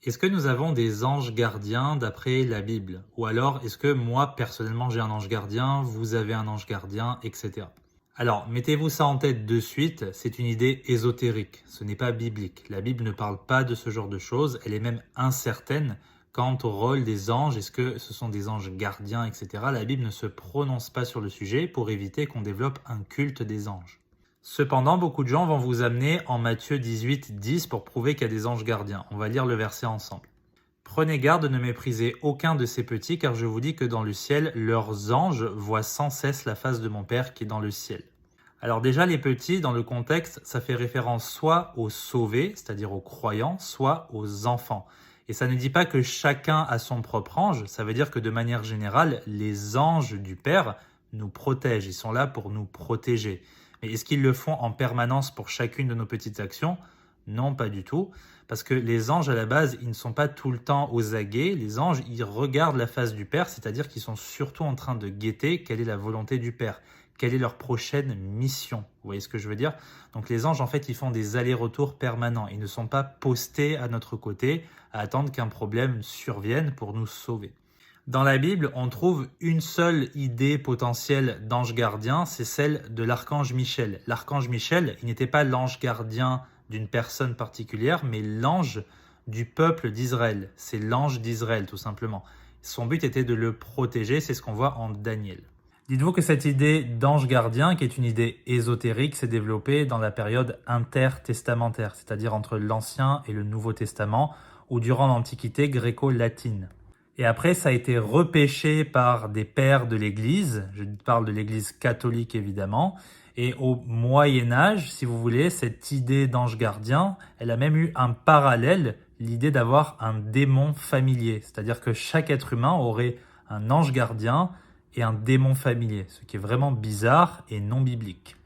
Est-ce que nous avons des anges gardiens d'après la Bible? Ou alors, est-ce que moi, personnellement, j'ai un ange gardien, vous avez un ange gardien, etc. Alors, mettez-vous ça en tête de suite, c'est une idée ésotérique, ce n'est pas biblique. La Bible ne parle pas de ce genre de choses, elle est même incertaine quant au rôle des anges, est-ce que ce sont des anges gardiens, etc. La Bible ne se prononce pas sur le sujet pour éviter qu'on développe un culte des anges. Cependant, beaucoup de gens vont vous amener en Matthieu 18, 10 pour prouver qu'il y a des anges gardiens. On va lire le verset ensemble. Prenez garde de ne mépriser aucun de ces petits, car je vous dis que dans le ciel, leurs anges voient sans cesse la face de mon Père qui est dans le ciel. Alors déjà, les petits, dans le contexte, ça fait référence soit aux sauvés, c'est-à-dire aux croyants, soit aux enfants. Et ça ne dit pas que chacun a son propre ange, ça veut dire que de manière générale, les anges du Père nous protègent, ils sont là pour nous protéger. Mais est-ce qu'ils le font en permanence pour chacune de nos petites actions? Non, pas du tout. Parce que les anges, à la base, ils ne sont pas tout le temps aux aguets. Les anges, ils regardent la face du Père, c'est-à-dire qu'ils sont surtout en train de guetter quelle est la volonté du Père, quelle est leur prochaine mission. Vous voyez ce que je veux dire? Donc les anges, en fait, ils font des allers-retours permanents. Ils ne sont pas postés à notre côté à attendre qu'un problème survienne pour nous sauver. Dans la Bible, on trouve une seule idée potentielle d'ange gardien, c'est celle de l'archange Michel. L'archange Michel, il n'était pas l'ange gardien d'une personne particulière, mais l'ange du peuple d'Israël. C'est l'ange d'Israël, tout simplement. Son but était de le protéger, c'est ce qu'on voit en Daniel. Dites-vous que cette idée d'ange gardien, qui est une idée ésotérique, s'est développée dans la période intertestamentaire, c'est-à-dire entre l'Ancien et le Nouveau Testament, ou durant l'Antiquité gréco-latine. Et après, ça a été repêché par des pères de l'Église, je parle de l'Église catholique évidemment, et au Moyen-Âge, si vous voulez, cette idée d'ange gardien, elle a même eu un parallèle, l'idée d'avoir un démon familier, c'est-à-dire que chaque être humain aurait un ange gardien et un démon familier, ce qui est vraiment bizarre et non biblique.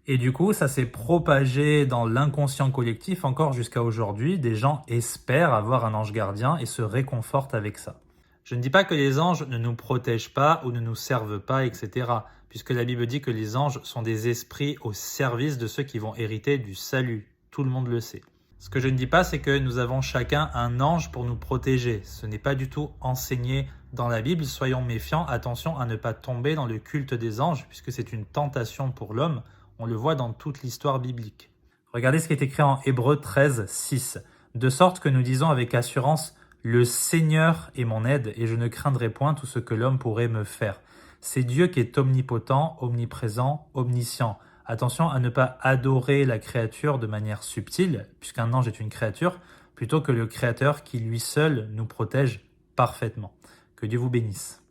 Et du coup, ça s'est propagé dans l'inconscient collectif encore jusqu'à aujourd'hui. Des gens espèrent avoir un ange gardien et se réconfortent avec ça. Je ne dis pas que les anges ne nous protègent pas ou ne nous servent pas, etc. Puisque la Bible dit que les anges sont des esprits au service de ceux qui vont hériter du salut. Tout le monde le sait. Ce que je ne dis pas, c'est que nous avons chacun un ange pour nous protéger. Ce n'est pas du tout enseigné dans la Bible. Soyons méfiants, attention à ne pas tomber dans le culte des anges, puisque c'est une tentation pour l'homme. On le voit dans toute l'histoire biblique. Regardez ce qui est écrit en Hébreux 13, 6. De sorte que nous disons avec assurance, le Seigneur est mon aide et je ne craindrai point tout ce que l'homme pourrait me faire. C'est Dieu qui est omnipotent, omniprésent, omniscient. Attention à ne pas adorer la créature de manière subtile, puisqu'un ange est une créature, plutôt que le Créateur qui lui seul nous protège parfaitement. Que Dieu vous bénisse.